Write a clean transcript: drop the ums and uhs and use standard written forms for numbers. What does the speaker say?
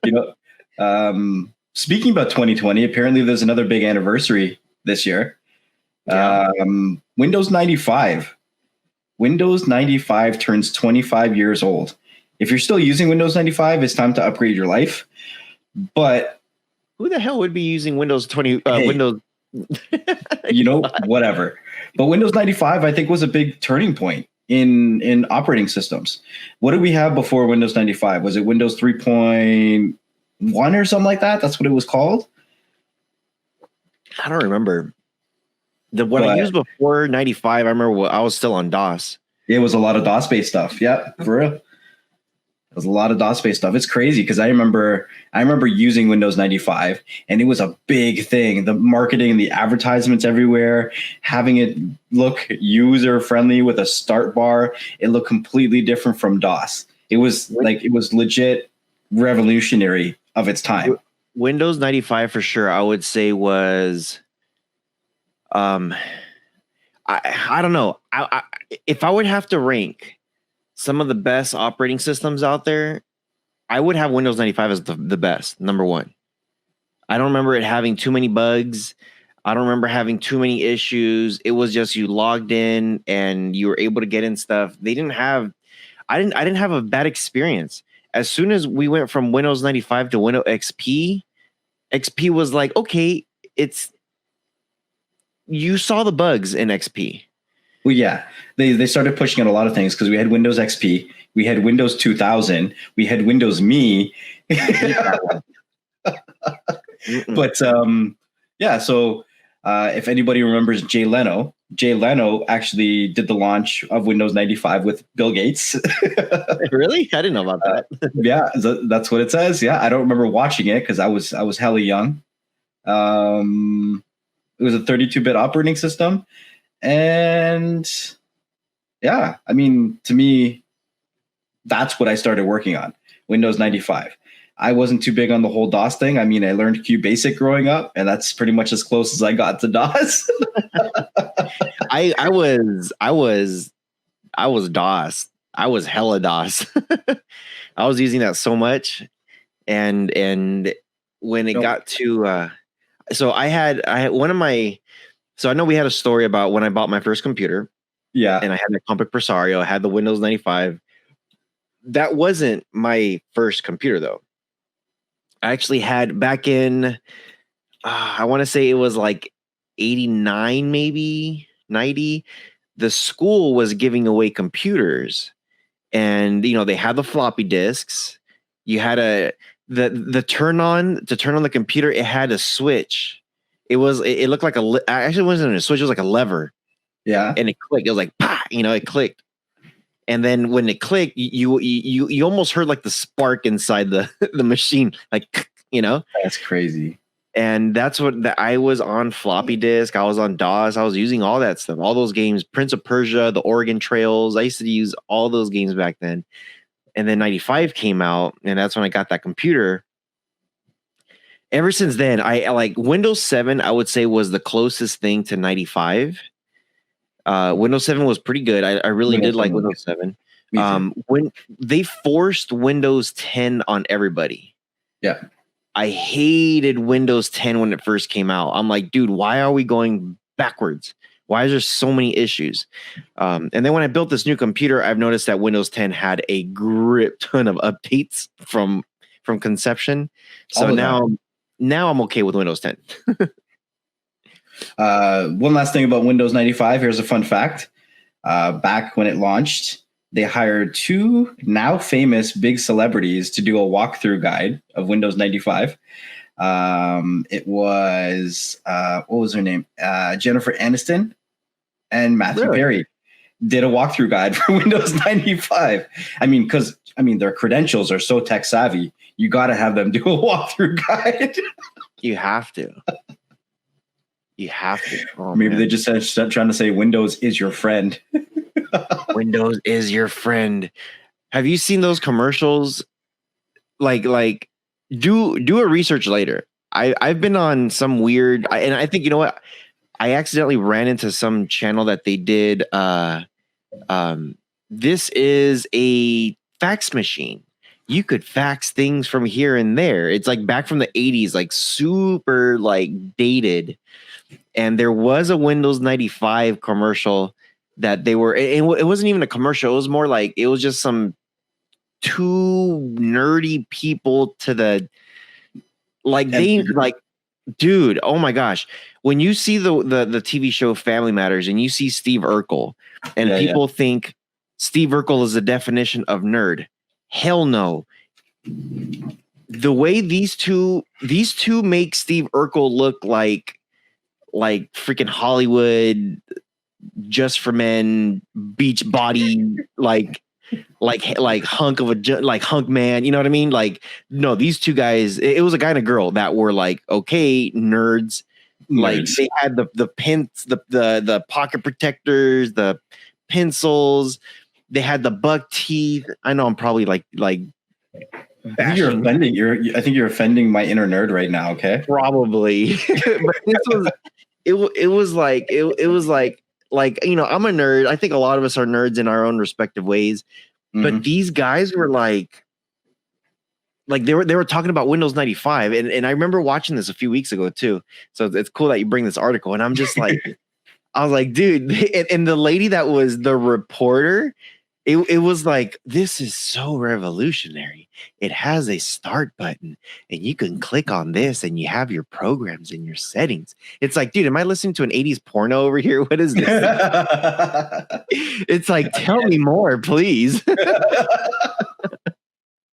You know, speaking about 2020, apparently there's another big anniversary this year. Yeah. Windows 95. Windows 95 turns 25 years old. If you're still using Windows 95, it's time to upgrade your life. But Who the hell would be using Windows 20? hey, Windows. Whatever. But Windows 95, I think, was a big turning point in operating systems. What did we have before Windows 95? Was it Windows 3.1 or something like that? That's what it was called. I don't remember. What I used before 95, I remember I was still on DOS. It was a lot of DOS-based stuff. Yeah, for real. It was a lot of DOS-based stuff. It's crazy because I remember using Windows 95, and it was a big thing. The marketing, the advertisements everywhere, having it look user-friendly with a start bar. It looked completely different from DOS. It was legit revolutionary of its time. Windows 95 for sure, I would say was, I don't know. If I would have to rank some of the best operating systems out there, I would have Windows 95 as the best, number one. I don't remember it having too many bugs. I don't remember having too many issues. It was just you logged in and you were able to get in stuff. I didn't have a bad experience. As soon as we went from Windows 95 to Windows XP was like, okay, you saw the bugs in XP. Well, yeah, they started pushing out a lot of things because we had Windows XP, we had Windows 2000, we had Windows Me. But yeah, so if anybody remembers Jay Leno actually did the launch of Windows 95 with Bill Gates. Really? I didn't know about that. Yeah, that's what it says. Yeah, I don't remember watching it because I was hella young. It was a 32-bit operating system. And yeah, I mean, to me, that's what I started working on, Windows 95. I wasn't too big on the whole DOS thing. I mean, I learned QBasic growing up, and that's pretty much as close as I got to DOS. I was DOS. I was hella DOS. I was using that so much, and when it got to, so I had one of my. So I know we had a story about when I bought my first computer. Yeah. And I had the Compaq Presario. I had the Windows 95. That wasn't my first computer, though. I actually had back in, I want to say it was like 89, maybe 90. The school was giving away computers. And, they had the floppy disks. You had the turn on, to turn on the computer, it had a switch. It looked like actually it wasn't a switch, it was like a lever. Yeah. And it clicked. It was like, bah, it clicked. And then when it clicked, you almost heard like the spark inside the machine, like, That's crazy. And that's what I was on floppy disk. I was on DOS. I was using all that stuff, all those games, Prince of Persia, the Oregon Trails. I used to use all those games back then. And then 95 came out, and that's when I got that computer. Ever since then, I like Windows 7, I would say was the closest thing to 95. Windows 7 was pretty good. I really did like Windows 7. When they forced Windows 10 on everybody. Yeah. I hated Windows 10 when it first came out. I'm like, dude, why are we going backwards? Why is there so many issues? And then when I built this new computer, I've noticed that Windows 10 had a grip ton of updates from conception. So now I'm okay with Windows 10. One last thing about Windows 95. Here's a fun fact. Back when it launched, they hired two now famous big celebrities to do a walkthrough guide of Windows 95. It was, what was her name? Jennifer Aniston and Matthew Perry did a walkthrough guide for Windows 95. I mean, their credentials are so tech savvy. You got to have them do a walkthrough guide. You have to. You have to. Oh, maybe they just trying to say Windows is your friend. Windows is your friend. Have you seen those commercials? Like do a research later. I've been on some weird, and I think, you know what? I accidentally ran into some channel that they did. This is a fax machine, you could fax things from here and there. It's like back from the 80s, like super like dated. And there was a Windows 95 commercial that they were, it wasn't even a commercial. It was more like, it was just some two nerdy people to the, like they like, dude, oh my gosh. When you see the TV show Family Matters and you see Steve Urkel and people think Steve Urkel is the definition of nerd. Hell no. The way these two make Steve Urkel look like freaking Hollywood, Just for Men, beach body, like hunk of a hunk man. You know what I mean? Like, no, these two guys. It was a guy and a girl that were like, okay, nerds. Like they had the pins, the pocket protectors, the pencils. They had the buck teeth. I know I'm probably like. I think you're offending. I think you're offending my inner nerd right now. Okay, probably. But this was. It was like you know, I'm a nerd. I think a lot of us are nerds in our own respective ways. But these guys were like they were talking about Windows 95, and I remember watching this a few weeks ago too. So it's cool that you bring this article, and I'm just like, I was like, dude, and the lady that was the reporter, it was like, this is so revolutionary. It has a start button, and you can click on this, and you have your programs and your settings. It's like, dude, am I listening to an 80s porno over here? What is this? It's like, tell me more, please.